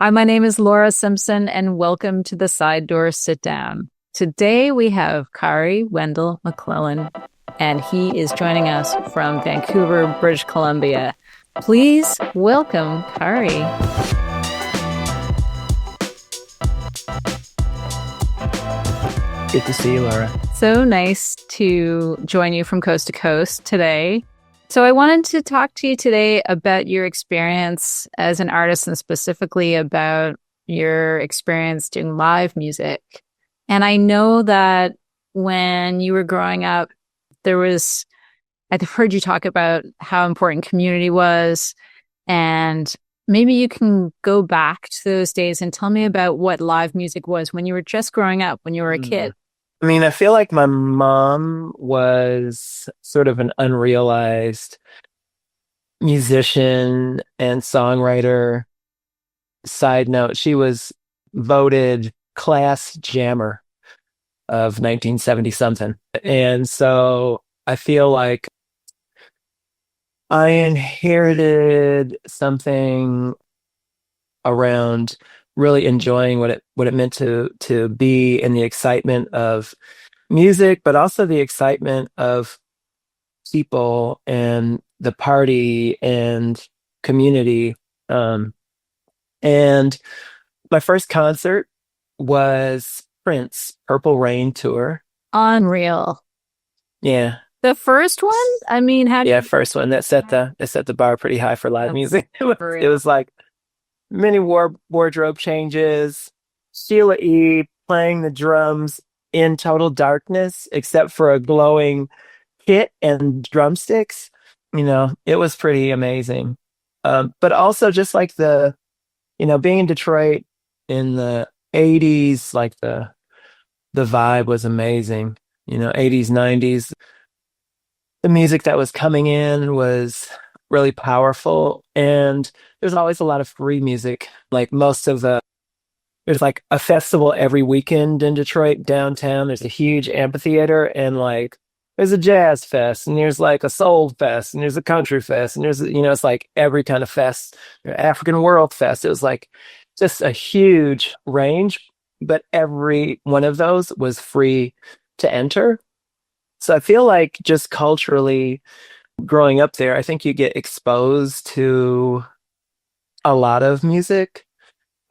Hi, my name is Laura Simpson, and welcome to the Side Door Sit Down. Today we have Khari Wendell McClelland, and he is joining us from Vancouver, British Columbia. Please welcome Khari. Good to see you, Laura. So nice to join you from coast to coast today. So I wanted to talk to you today about your experience as an artist and specifically about your experience doing live music. And I know that when you were growing up, I've heard you talk about how important community was. And maybe you can go back to those days and tell me about what live music was when you were just growing up, when you were a kid. I mean, I feel like my mom was sort of an unrealized musician and songwriter. Side note, she was voted class jammer of 1970 something. And so I feel like I inherited something around really enjoying what it meant to be in the excitement of music, but also the excitement of people and the party and community. And my first concert was Prince Purple Rain tour. Unreal. Yeah. The first one? I mean, First one that set the bar pretty high for live music. It was like many wardrobe changes, Sheila E. playing the drums in total darkness, except for a glowing kit and drumsticks. It was pretty amazing. But also just like being in Detroit in the 80s, like the vibe was amazing. 80s, 90s. The music that was coming in was really powerful, and there's always a lot of free music. Like there's like a festival every weekend in Detroit downtown. There's a huge amphitheater, and like there's a jazz fest, and there's like a soul fest, and there's a country fest, and there's it's like every kind of fest. African World Fest. It was like just a huge range, but every one of those was free to enter. So I feel like just culturally growing up there, I think you get exposed to a lot of music.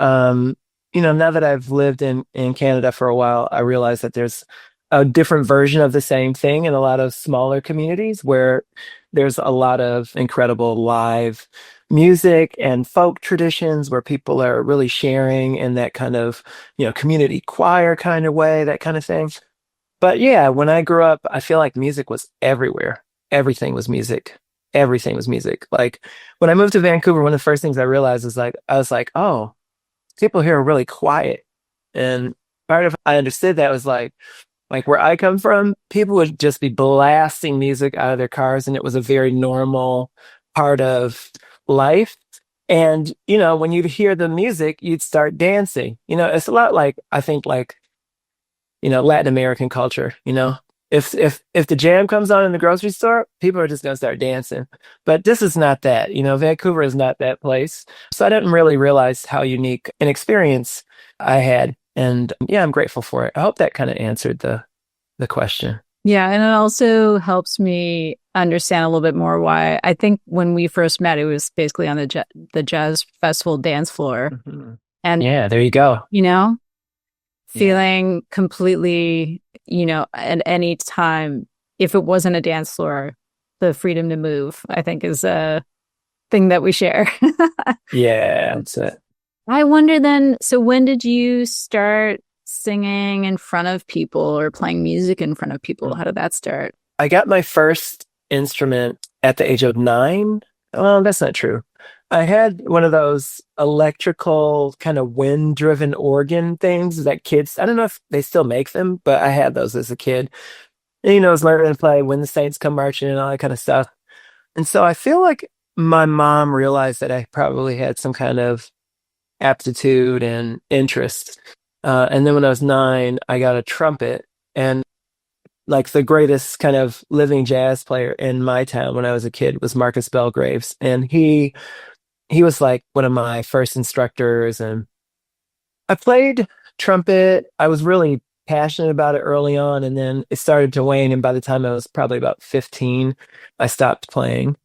Now that I've lived in Canada for a while, I realize that there's a different version of the same thing in a lot of smaller communities where there's a lot of incredible live music and folk traditions where people are really sharing in that kind of, community choir kind of way, that kind of thing. But yeah, when I grew up, I feel like music was everywhere. Everything was music. Everything was music. Like when I moved to Vancouver, one of the first things I realized is I was like, oh, people here are really quiet. And part of I understood that was like where I come from, people would just be blasting music out of their cars, and it was a very normal part of life. And, when you'd hear the music, you'd start dancing. It's a lot like, I think like, Latin American culture. If the jam comes on in the grocery store, people are just going to start dancing. But this is not that. Vancouver is not that place. So I didn't really realize how unique an experience I had. And yeah, I'm grateful for it. I hope that kind of answered the question. Yeah, and it also helps me understand a little bit more why I think when we first met, it was basically on the jazz festival dance floor. Mm-hmm. And yeah, there you go. Feeling completely, at any time, if it wasn't a dance floor, the freedom to move, I think, is a thing that we share. Yeah, that's it. I wonder then, so when did you start singing in front of people or playing music in front of people? How did that start? I got my first instrument at the age of 9. Well, that's not true. I had one of those electrical kind of wind-driven organ things that kids, I don't know if they still make them, but I had those as a kid. And, I was learning to play When the Saints Come Marching and all that kind of stuff. And so I feel like my mom realized that I probably had some kind of aptitude and interest. And then when I was 9, I got a trumpet. And like the greatest kind of living jazz player in my town when I was a kid was Marcus Belgraves. And he he was like one of my first instructors, and I played trumpet. I was really passionate about it early on, and then it started to wane. And by the time I was probably about 15, I stopped playing.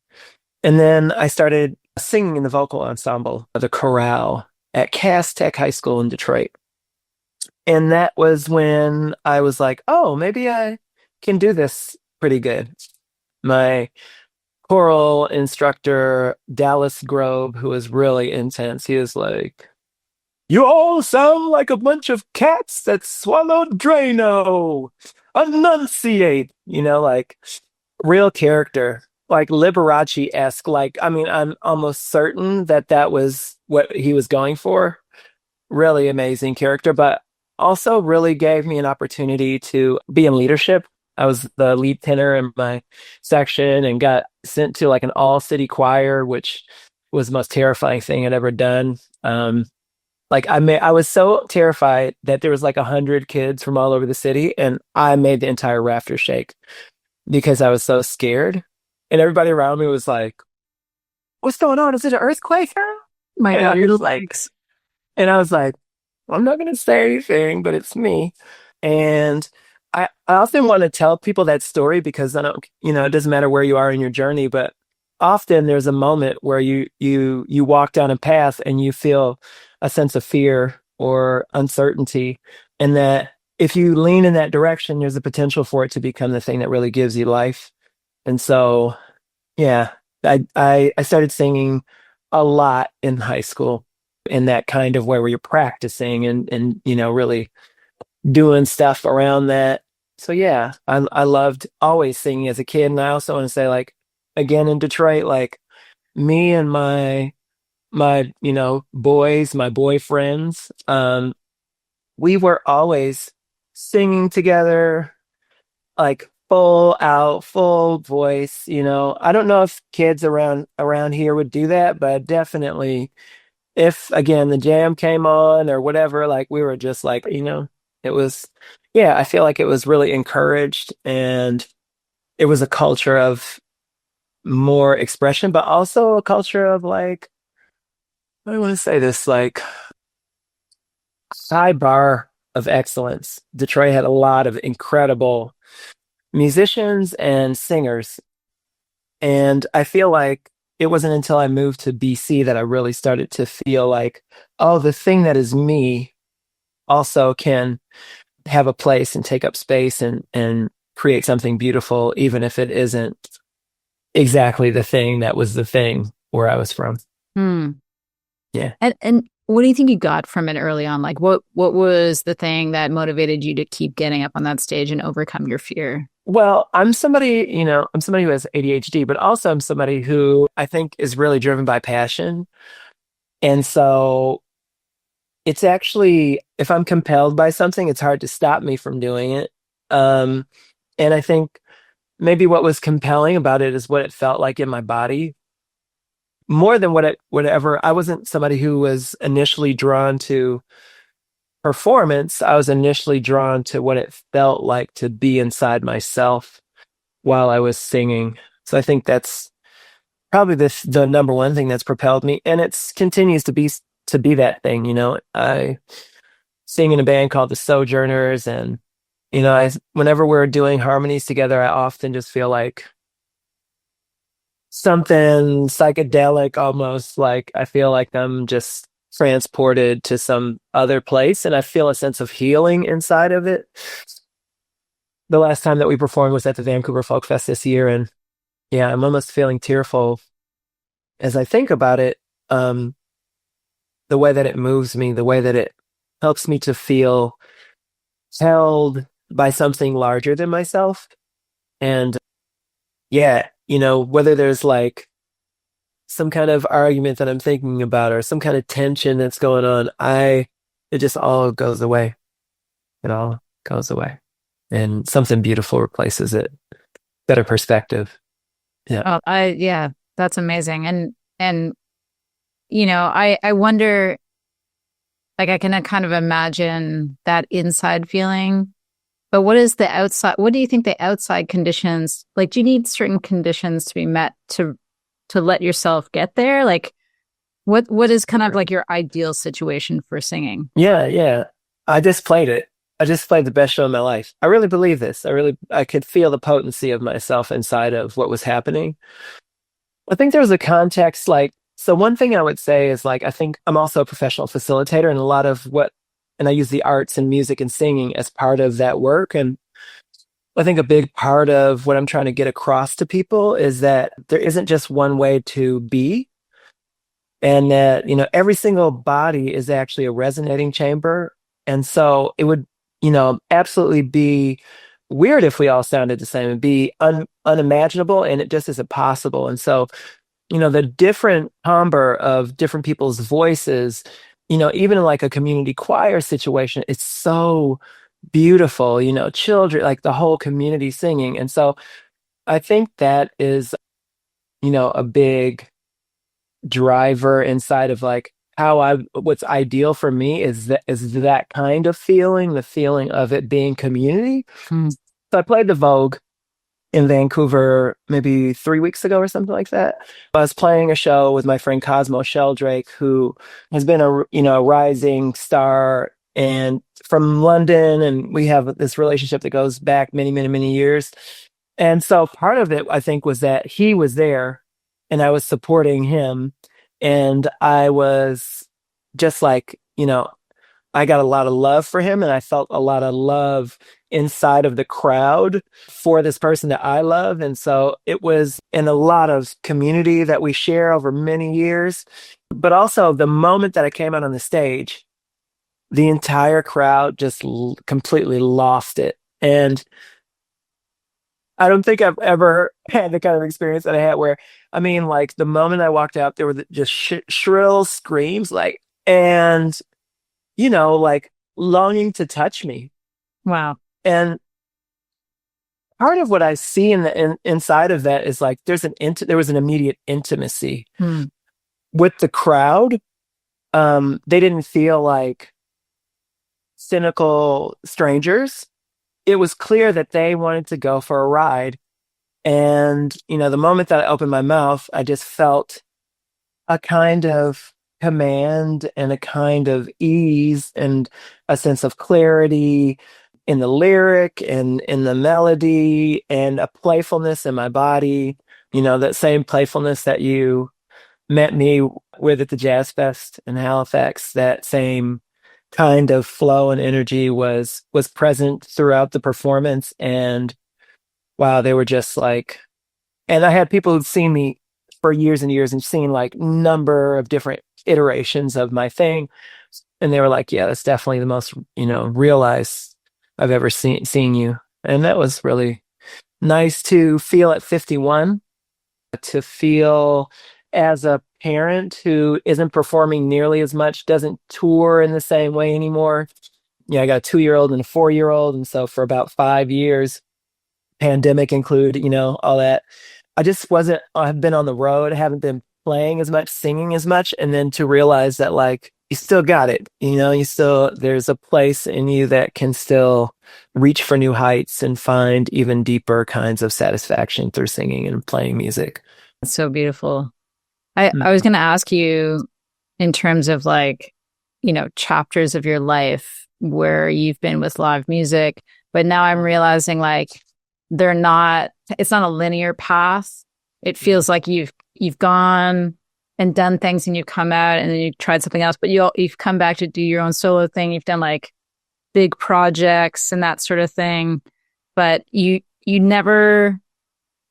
And then I started singing in the vocal ensemble, the chorale at Cass Tech High School in Detroit. And that was when I was like, oh, maybe I can do this pretty good. My choral instructor, Dallas Grove, who was really intense, he was like, you all sound like a bunch of cats that swallowed Drano. Enunciate, like real character, like Liberace-esque. Like, I mean, I'm almost certain that that was what he was going for. Really amazing character, but also really gave me an opportunity to be in leadership. I was the lead tenor in my section and got sent to like an all-city choir, which was the most terrifying thing I'd ever done. I was so terrified that there was like 100 kids from all over the city, and I made the entire rafter shake because I was so scared. And everybody around me was like, "What's going on? Is it an earthquake?" My And I God, was like, and I was like, I'm not going to say anything, but it's me. And I often want to tell people that story because I don't, it doesn't matter where you are in your journey, but often there's a moment where you walk down a path and you feel a sense of fear or uncertainty. And that if you lean in that direction, there's a potential for it to become the thing that really gives you life. And so, yeah, I started singing a lot in high school in that kind of way where you're practicing and really doing stuff around that. So yeah, I loved always singing as a kid. And I also want to say, like, again in Detroit, like me and my boys, my boyfriends, we were always singing together, like full out, full voice. I don't know if kids around here would do that, but definitely if again the jam came on or whatever, like we were just like, it was, yeah, I feel like it was really encouraged, and it was a culture of more expression, but also a culture of like, I want to say this, like high bar of excellence. Detroit had a lot of incredible musicians and singers. And I feel like it wasn't until I moved to BC that I really started to feel like, oh, the thing that is me also can have a place and take up space and create something beautiful, even if it isn't exactly the thing that was the thing where I was from. Hmm. Yeah. And what do you think you got from it early on? Like what was the thing that motivated you to keep getting up on that stage and overcome your fear? Well, I'm somebody who has ADHD, but also I'm somebody who I think is really driven by passion. And so it's actually, if I'm compelled by something, it's hard to stop me from doing it. And I think maybe what was compelling about it is what it felt like in my body more than whatever. I wasn't somebody who was initially drawn to performance. I was initially drawn to what it felt like to be inside myself while I was singing. So I think that's probably the number one thing that's propelled me, and it continues to be that thing. I sing in a band called the Sojourners, and whenever we're doing harmonies together, I often just feel like something psychedelic, almost like I feel like I'm just transported to some other place, and I feel a sense of healing inside of it. The last time that we performed was at the Vancouver Folk Fest this year, and yeah, I'm almost feeling tearful as I think about it. The way that it moves me, the way that it helps me to feel held by something larger than myself. And yeah, whether there's like some kind of argument that I'm thinking about or some kind of tension that's going on, it just all goes away. It all goes away. And something beautiful replaces it. Better perspective. Yeah. Oh, yeah, that's amazing. And I wonder, like I can kind of imagine that inside feeling, but what is the outside? What do you think the outside conditions, like, do you need certain conditions to be met to let yourself get there? Like, What is kind of like your ideal situation for singing? Yeah, yeah. I just played it. I just played the best show of my life. I really believe this. I could feel the potency of myself inside of what was happening. I think there was a context so one thing I would say is I think I'm also a professional facilitator and a lot of and I use the arts and music and singing as part of that work. And I think a big part of what I'm trying to get across to people is that there isn't just one way to be, and that, every single body is actually a resonating chamber. And so it would, absolutely be weird if we all sounded the same and be unimaginable, and it just isn't possible. And so, the different timbre of different people's voices, even in a community choir situation, it's so beautiful, children, the whole community singing. And so I think that is, a big driver inside of what's ideal for me is that kind of feeling, the feeling of it being community. So I played the Vogue in Vancouver maybe 3 weeks ago or something like that. I was playing a show with my friend Cosmo Sheldrake, who has been a rising star and from London, and we have this relationship that goes back many, many, many years. And so part of it, I think, was that he was there and I was supporting him. And I was just I got a lot of love for him, and I felt a lot of love inside of the crowd for this person that I love. And so it was in a lot of community that we share over many years. But also the moment that I came out on the stage, the entire crowd just completely lost it. And I don't think I've ever had the kind of experience that I had where, the moment I walked out, there were just shrill screams, and, longing to touch me. Wow. And part of what I see inside of that is there was an immediate intimacy with the crowd. They didn't feel like cynical strangers. It was clear that they wanted to go for a ride. And, the moment that I opened my mouth, I just felt a kind of command and a kind of ease and a sense of clarity in the lyric and in the melody and a playfulness in my body, that same playfulness that you met me with at the Jazz Fest in Halifax. That same kind of flow and energy was present throughout the performance. And wow, they were just and I had people who'd seen me for years and years and seen number of different iterations of my thing. And they were like, yeah, that's definitely the most, realized I've ever seen you. And that was really nice to feel at 51, to feel as a parent who isn't performing nearly as much, doesn't tour in the same way anymore. Yeah, I got a 2-year-old and a 4-year-old. And so for about 5 years, pandemic include, all that, I've been on the road, haven't been playing as much, singing as much. And then to realize that you still got it, there's a place in you that can still reach for new heights and find even deeper kinds of satisfaction through singing and playing music. That's so beautiful. I was going to ask you in terms of chapters of your life where you've been with live music, but now I'm realizing it's not a linear path. It feels like you've gone and done things and you've come out and then you've tried something else, but you've come back to do your own solo thing. You've done big projects and that sort of thing, but you never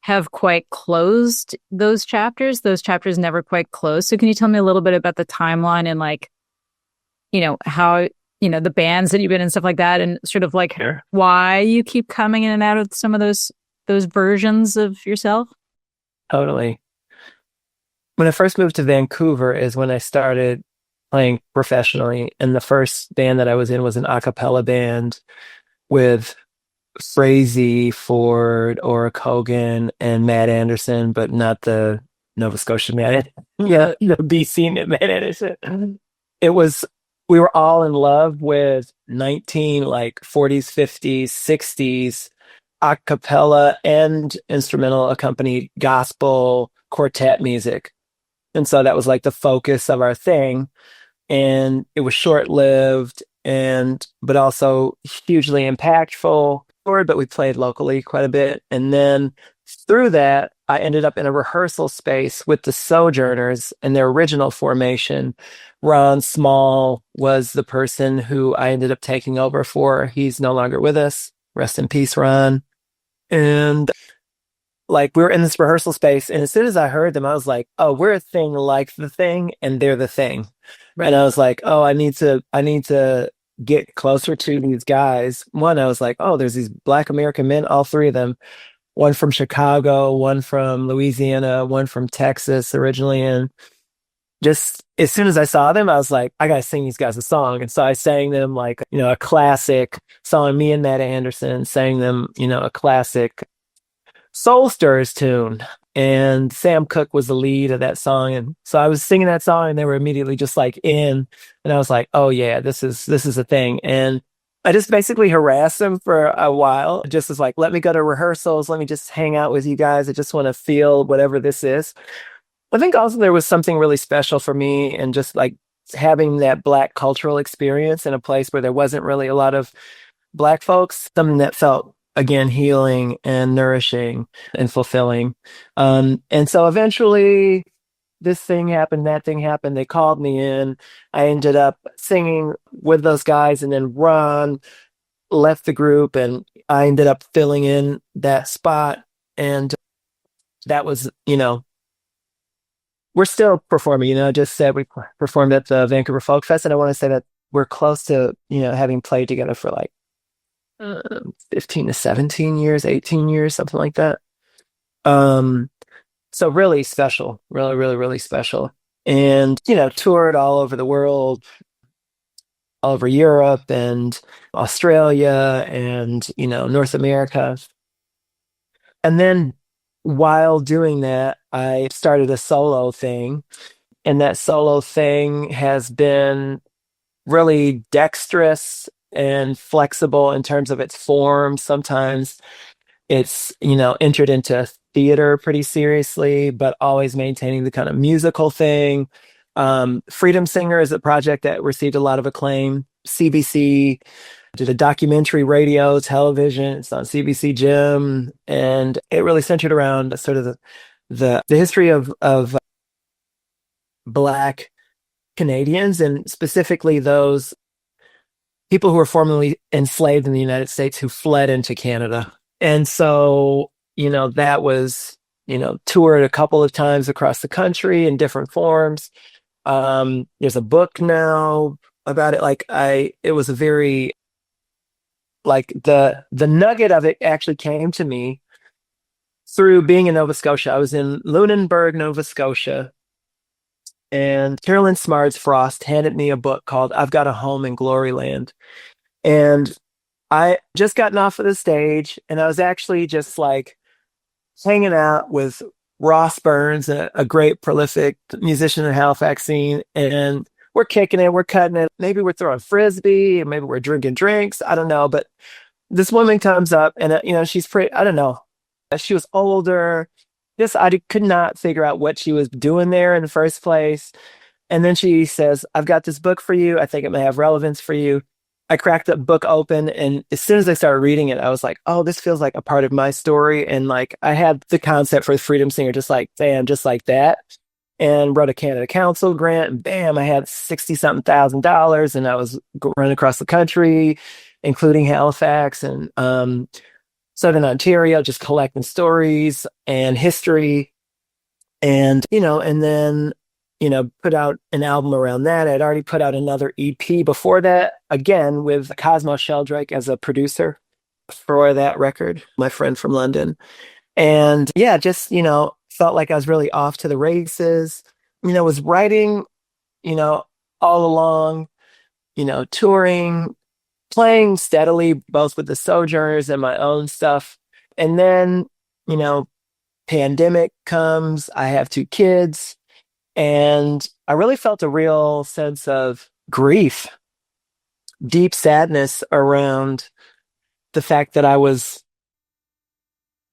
have quite closed those chapters. Those chapters never quite closed. So can you tell me a little bit about the timeline and how, the bands that you've been in, stuff like that, and sort of Sure. why you keep coming in and out of some of those versions of yourself? Totally. When I first moved to Vancouver is when I started playing professionally. And the first band that I was in was an a cappella band with Frazee, Ford, Ora Kogan, and Matt Anderson, but not the Nova Scotia Matt. Yeah, the BC Matt Anderson. We were all in love with 40s, 50s, 60s a cappella and instrumental accompanied gospel quartet music. And so that was like the focus of our thing. And it was short-lived and but also hugely impactful. But we played locally quite a bit. And then through that, I ended up in a rehearsal space with the Sojourners in their original formation. Ron Small was the person who I ended up taking over for. He's no longer with us. Rest in peace, Ron. And like we were in this rehearsal space, and as soon as I heard them, I was like, "Oh, we're a thing like the thing, and they're the thing." And I was like, "Oh, I need to get closer to these guys." One, I was like, "Oh, there's these Black American men, all three of them, one from Chicago, one from Louisiana, one from Texas originally." And just as soon as I saw them, I was like, "I gotta sing these guys a song." And so I sang them like, a classic song. Me and Matt Anderson sang them, a classic Soul Stirrers tune. And Sam Cooke was the lead of that song. And so I was singing that song and they were immediately just like in. And I was like, oh yeah, this is a thing. And I just basically harassed them for a while. Just as like, let me go to rehearsals, let me just hang out with you guys. I just want to feel whatever this is. I think also there was something really special for me and just like having that Black cultural experience in a place where there wasn't really a lot of Black folks, something that felt again healing and nourishing and fulfilling. And so eventually this thing happened, that thing happened. They called me in. I ended up singing with those guys, and then Ron left the group, and I ended up filling in that spot. And that was, we're still performing. I just said we performed at the Vancouver Folk Fest, and I want to say that we're close to, having played together for like 15 to 17 years, 18 years, something like that. So really special, really, really, really special. And, toured all over the world, all over Europe and Australia and, North America. And then while doing that, I started a solo thing. And that solo thing has been really dexterous and flexible in terms of its form. Sometimes it's, entered into theater pretty seriously, but always maintaining the kind of musical thing. Freedom Singer is a project that received a lot of acclaim. CBC did a documentary radio, television. It's on CBC Gem, and it really centered around sort of the history of Black Canadians, and specifically those people who were formerly enslaved in the United States who fled into Canada. And so, that was, toured a couple of times across the country in different forms. There's a book now about it. It was a very, like the nugget of it actually came to me through being in Nova Scotia. I was in Lunenburg, Nova Scotia, and Carolyn Smards Frost handed me a book called I've Got a Home in Gloryland. And I just gotten off of the stage, and I was actually just like hanging out with Ross Burns, a great prolific musician in the Halifax scene, and we're kicking it, we're cutting it. Maybe we're throwing frisbee, or maybe we're drinking drinks. I don't know, but this woman comes up, and she's pretty. I don't know. She was older. I could not figure out what she was doing there in the first place. And then she says, I've got this book for you. I think it may have relevance for you. I cracked the book open, and as soon as I started reading it, I was like, oh, this feels like a part of my story. And like, I had the concept for the Freedom Singer, just like, bam, just like that. And wrote a Canada Council grant, and bam, I had 60 something $1,000, and I was running across the country, including Halifax and Southern Ontario, just collecting stories and history. And, and then, put out an album around that. I'd already put out another EP before that, again, with Cosmo Sheldrake as a producer for that record, my friend from London. And yeah, just, felt like I was really off to the races, was writing, all along, touring, playing steadily, both with the Sojourners and my own stuff. And then, pandemic comes, I have two kids, and I really felt a real sense of grief, deep sadness around the fact that I was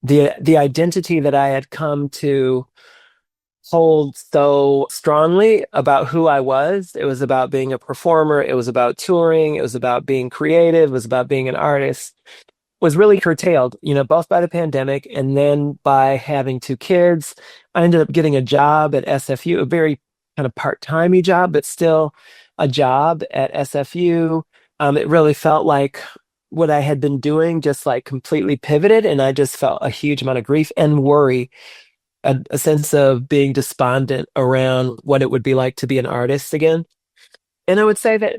the identity that I had come to hold so strongly about who I was. It was about being a performer. It was about touring. It was about being creative. It was about being an artist. Was really curtailed, both by the pandemic and then by having two kids. I ended up getting a job at SFU, a very kind of part-timey job, but still a job at SFU. It really felt like what I had been doing just like completely pivoted, and I just felt a huge amount of grief and worry, a sense of being despondent around what it would be like to be an artist again. And I would say that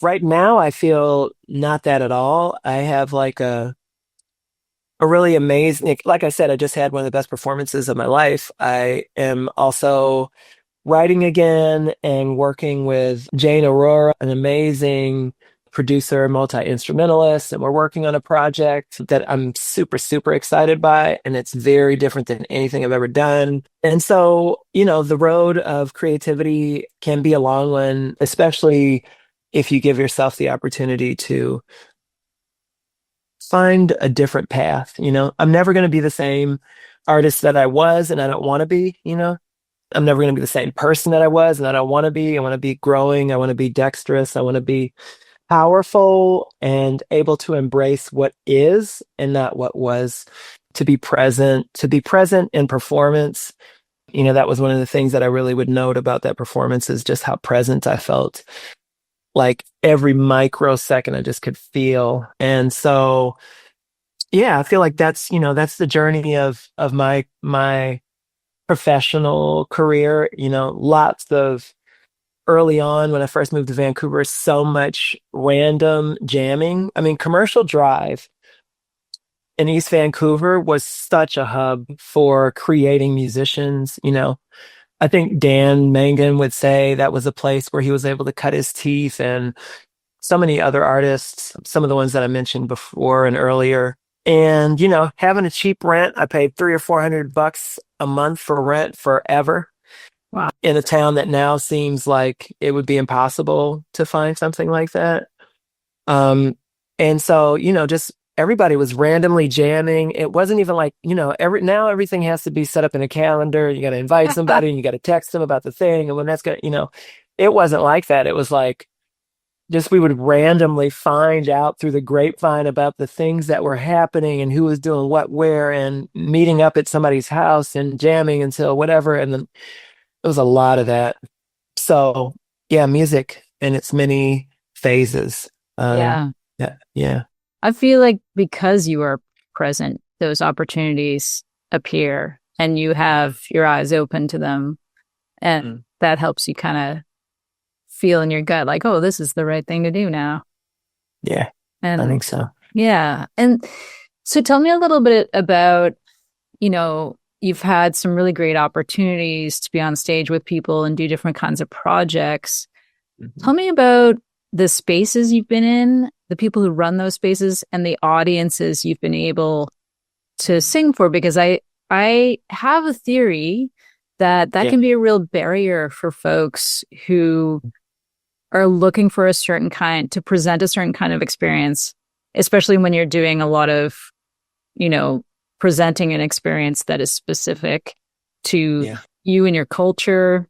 right now I feel not that at all. I have like a really amazing, like I said, I just had one of the best performances of my life. I am also writing again and working with Jane Aurora, an amazing producer, multi-instrumentalist, and we're working on a project that I'm super, super excited by, and it's very different than anything I've ever done. And so, the road of creativity can be a long one, especially if you give yourself the opportunity to find a different path. I'm never going to be the same artist that I was, and I don't want to be. I'm never going to be the same person that I was, and I don't want to be. I want to be growing. I want to be dexterous. I want to be powerful and able to embrace what is and not what was, to be present in performance. That was one of the things that I really would note about that performance, is just how present I felt. Like every microsecond I just could feel. And so, yeah, I feel like that's the journey of my professional career. Lots of early on when I first moved to Vancouver, so much random jamming. I mean, Commercial Drive in East Vancouver was such a hub for creating musicians. I think Dan Mangan would say that was a place where he was able to cut his teeth, and so many other artists, some of the ones that I mentioned before and earlier. And, having a cheap rent, I paid $300 or $400 a month for rent forever. Wow. In a town that now seems like it would be impossible to find something like that. And so, just everybody was randomly jamming. It wasn't even like, now everything has to be set up in a calendar. You got to invite somebody and you got to text them about the thing. And when that's going to, it wasn't like that. It was like, just we would randomly find out through the grapevine about the things that were happening and who was doing what where, and meeting up at somebody's house and jamming until whatever. And then there was a lot of that. So yeah, music in its many phases. Yeah. Yeah. I feel like because you are present, those opportunities appear and you have your eyes open to them. And that helps you kind of feel in your gut like, oh, this is the right thing to do now. Yeah, and I think so. Yeah. And so tell me a little bit about, you've had some really great opportunities to be on stage with people and do different kinds of projects. Tell me about the spaces you've been in, the people who run those spaces, and the audiences you've been able to sing for, because I have a theory that can be a real barrier for folks who are looking for to present a certain kind of experience, especially when you're doing a lot of, presenting an experience that is specific to you and your culture.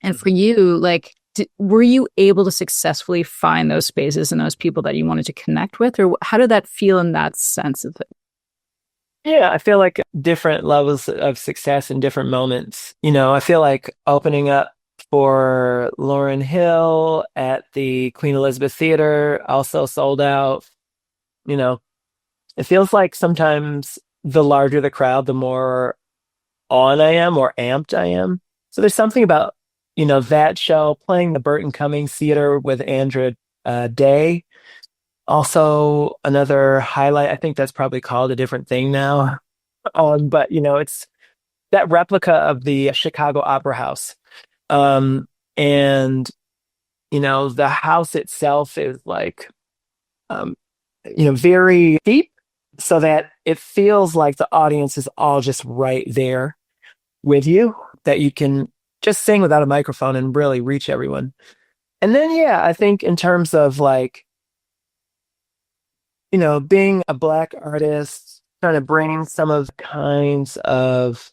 And for you, like, were you able to successfully find those spaces and those people that you wanted to connect with? Or how did that feel in that sense of it? Yeah, I feel like different levels of success in different moments. I feel like opening up for Lauryn Hill at the Queen Elizabeth Theater, also sold out. It feels like sometimes the larger the crowd, the more on I am or amped I am. So there's something about, that show, playing the Burton Cummings Theater with Andra Day. Also another highlight, I think that's probably called a different thing now. But it's that replica of the Chicago Opera House. And the house itself is like, very deep, so that it feels like the audience is all just right there with you, that you can just sing without a microphone and really reach everyone. And then, yeah, I think in terms of like, being a Black artist, trying to bring some of the kinds of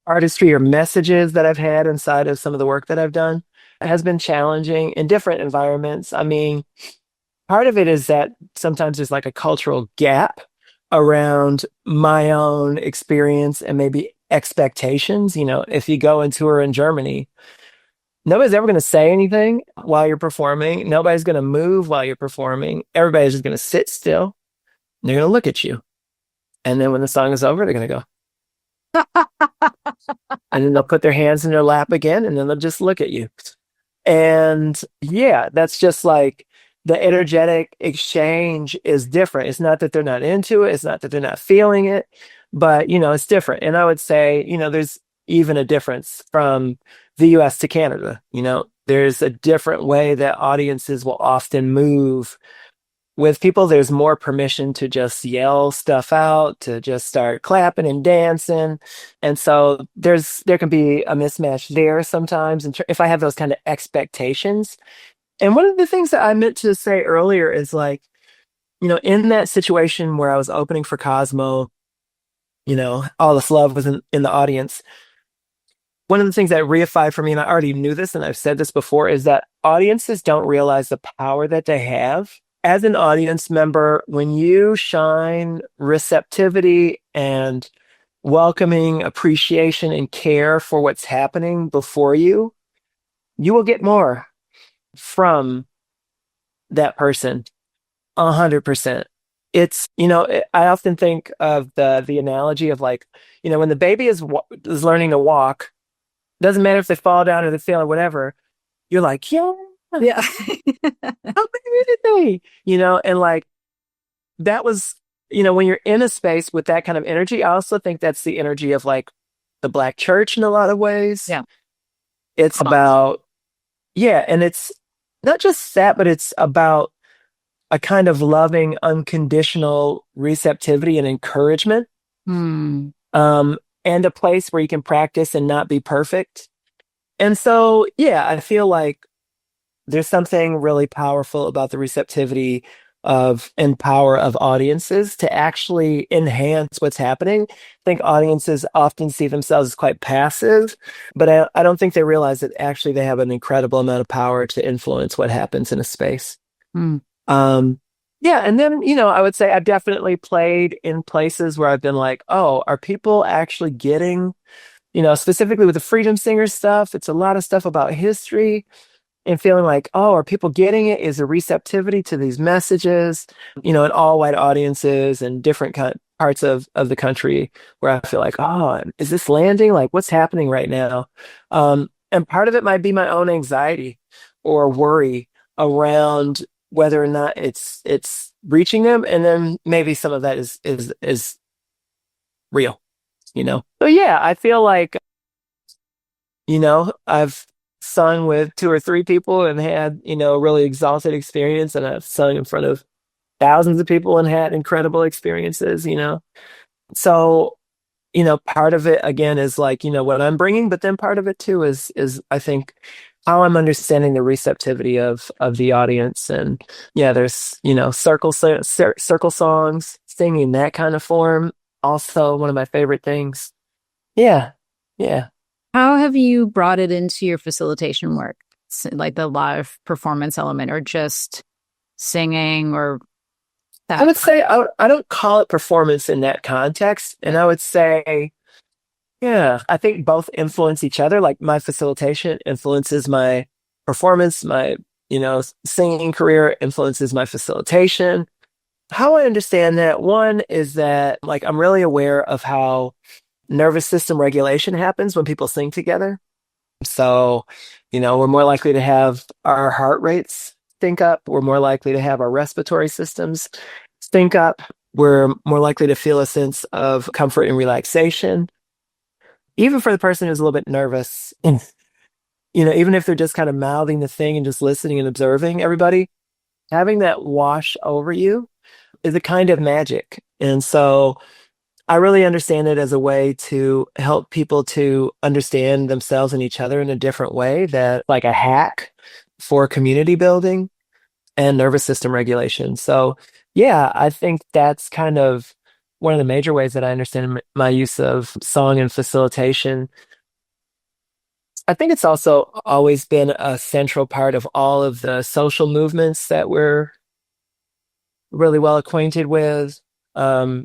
artistry or messages that I've had inside of some of the work that I've done has been challenging in different environments. I mean, part of it is that sometimes there's like a cultural gap around my own experience and maybe expectations. You know, if you go and tour in Germany, nobody's ever going to say anything while you're performing. Nobody's going to move while you're performing. Everybody's just going to sit still. And they're going to look at you. And then when the song is over, they're going to go, and then they'll put their hands in their lap again, and then they'll just look at you. And yeah, that's just like the energetic exchange is different. It's not that they're not into it. It's not that they're not feeling it, but you know, it's different. And I would say, you know, there's even a difference from the US to Canada. You know, there's a different way that audiences will often move with people. There's more permission to just yell stuff out, to just start clapping and dancing. And so there can be a mismatch there sometimes. And if I have those kind of expectations. And one of the things that I meant to say earlier is like, you know, in that situation where I was opening for Cosmo, you know, All This Love was in the audience. One of the things that reified for me, and I already knew this and I've said this before, is that audiences don't realize the power that they have. As an audience member, when you shine receptivity and welcoming appreciation and care for what's happening before you, you will get more from that person. 100%. It's, you know, I often think of the analogy of like, you know, when the baby is learning to walk, doesn't matter if they fall down or they fail or whatever, you're like, yeah. Yeah. How many did they? You know, and like that was, you know, when you're in a space with that kind of energy, I also think that's the energy of like the Black church in a lot of ways. Yeah. It's about, yeah, and it's not just that, but it's about a kind of loving, unconditional receptivity and encouragement. Hmm. And a place where you can practice and not be perfect. And so, yeah, I feel like there's something really powerful about the receptivity of and power of audiences to actually enhance what's happening. I think audiences often see themselves as quite passive, but I don't think they realize that actually they have an incredible amount of power to influence what happens in a space. Hmm. Yeah, and then, you know, I would say I've definitely played in places where I've been like, oh, are people actually getting, you know, specifically with the Freedom Singer stuff, it's a lot of stuff about history and feeling like, oh, are people getting it? Is there receptivity to these messages, you know, in all white audiences and different parts of the country where I feel like, oh, is this landing? Like, what's happening right now? And part of it might be my own anxiety or worry around whether or not it's reaching them. And then maybe some of that is real, you know? So yeah, I feel like, you know, I've sung with 2 or 3 people and had, you know, a really exalted experience. And I've sung in front of thousands of people and had incredible experiences, you know? So, you know, part of it again is like, you know, what I'm bringing, but then part of it too is I think how I'm understanding the receptivity of the audience. And yeah, there's, you know, circle songs, singing that kind of form. Also one of my favorite things. Yeah. Yeah. How have you brought it into your facilitation work? Like the live performance element or just singing or that? I would say I don't call it performance in that context. And I would say, yeah, I think both influence each other. Like my facilitation influences my performance, my, you know, singing career influences my facilitation. How I understand that, one is that like I'm really aware of how nervous system regulation happens when people sing together. So, you know, we're more likely to have our heart rates sync up. We're more likely to have our respiratory systems sync up. We're more likely to feel a sense of comfort and relaxation. Even for the person who's a little bit nervous, you know, even if they're just kind of mouthing the thing and just listening and observing everybody, having that wash over you is a kind of magic. And so I really understand it as a way to help people to understand themselves and each other in a different way, that like a hack for community building and nervous system regulation. So yeah, I think that's kind of one of the major ways that I understand my use of song and facilitation. I think it's also always been a central part of all of the social movements that we're really well acquainted with. Um,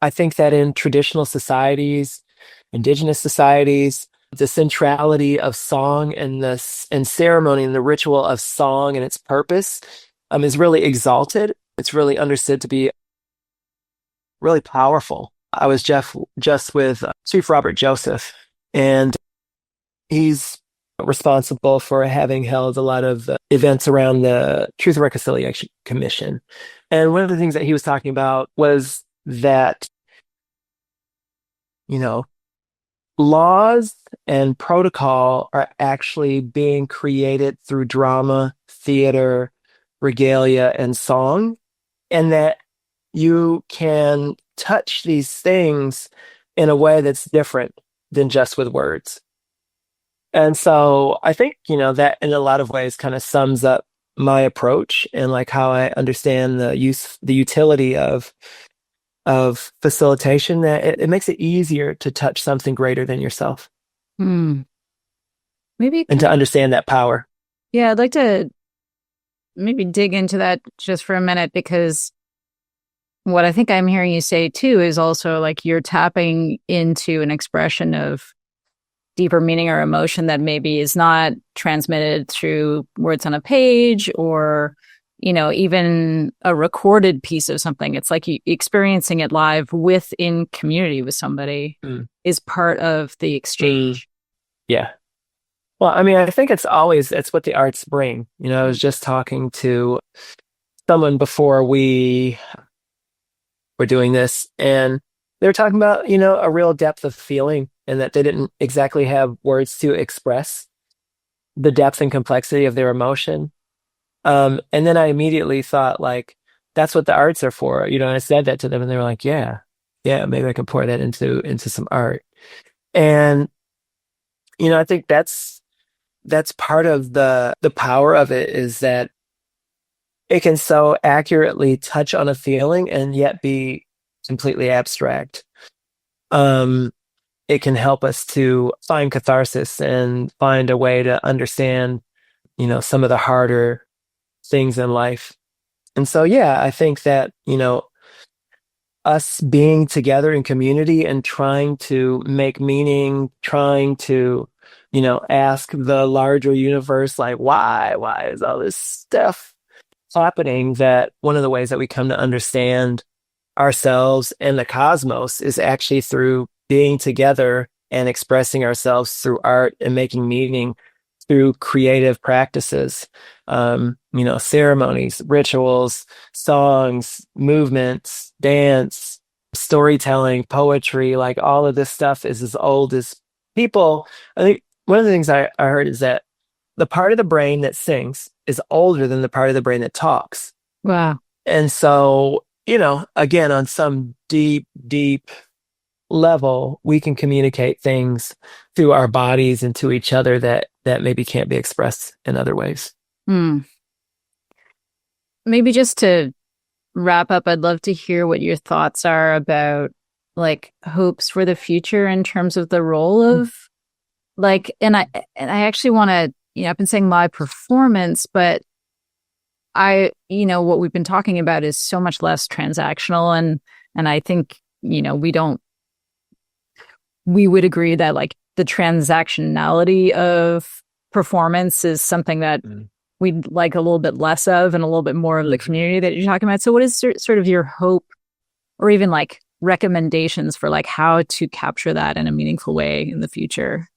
I think that in traditional societies, indigenous societies, the centrality of song and and ceremony and the ritual of song and its purpose is really exalted. It's really understood to be really powerful. I was just with Chief Robert Joseph, and he's responsible for having held a lot of events around the Truth and Reconciliation Commission. And one of the things that he was talking about was that, you know, laws and protocol are actually being created through drama, theater, regalia, and song, and that you can touch these things in a way that's different than just with words. And so I think, that in a lot of ways kind of sums up my approach and like how I understand the utility of facilitation, that it makes it easier to touch something greater than yourself. Maybe and to understand that power. Yeah, I'd like to maybe dig into that just for a minute, because what I think I'm hearing you say too is also like you're tapping into an expression of deeper meaning or emotion that maybe is not transmitted through words on a page or, even a recorded piece of something. It's like you experiencing it live in community with somebody is part of the exchange. Yeah. Well, I mean, I think it's what the arts bring. I was just talking to someone before we were doing this, and they were talking about, a real depth of feeling, and that they didn't exactly have words to express the depth and complexity of their emotion. And then I immediately thought, like, that's what the arts are for. I said that to them, and they were like, yeah, maybe I can pour that into some art. And, I think that's part of the power of it, is that it can so accurately touch on a feeling and yet be completely abstract. It can help us to find catharsis and find a way to understand, some of the harder things in life. And so, yeah, I think that, us being together in community and trying to make meaning, trying to, ask the larger universe, like, why is all this stuff happening? That one of the ways that we come to understand ourselves and the cosmos is actually through being together and expressing ourselves through art and making meaning through creative practices, ceremonies, rituals, songs, movements, dance, storytelling, poetry. Like, all of this stuff is as old as people. I think one of the things I heard is that the part of the brain that sings is older than the part of the brain that talks. Wow. And so, again, on some deep, deep level, we can communicate things through our bodies and to each other that maybe can't be expressed in other ways. Maybe just to wrap up, I'd love to hear what your thoughts are about like hopes for the future in terms of the role of like, and I actually want to, I've been saying live performance, but what we've been talking about is so much less transactional. And I think, we would agree that like the transactionality of performance is something that we'd like a little bit less of and a little bit more of the community that you're talking about. So what is sort of your hope or even like recommendations for like how to capture that in a meaningful way in the future?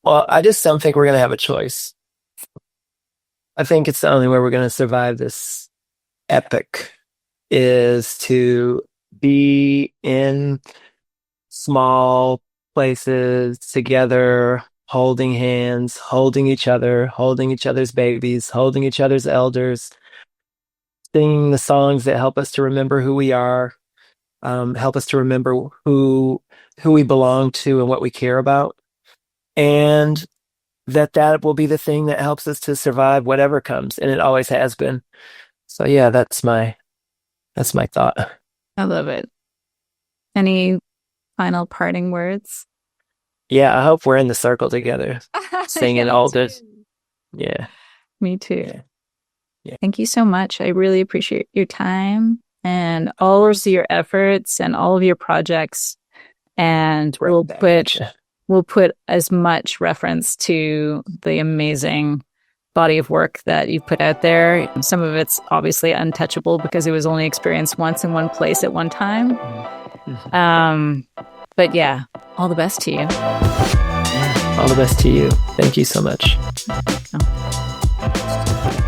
Well, I just don't think we're going to have a choice. I think it's the only way we're going to survive this epic is to be in small places together, holding hands, holding each other, holding each other's babies, holding each other's elders, singing the songs that help us to remember who we are, help us to remember who we belong to and what we care about. And that will be the thing that helps us to survive whatever comes. And it always has been. So yeah, that's my thought. I love it. Any final parting words? Yeah, I hope we're in the circle together, singing all this. Yeah. Me too. Yeah. Yeah. Thank you so much. I really appreciate your time and all of your efforts and all of your projects. And we'll put as much reference to the amazing body of work that you've put out there. Some of it's obviously untouchable because it was only experienced once in one place at one time. But yeah, all the best to you. All the best to you. Thank you so much. Oh.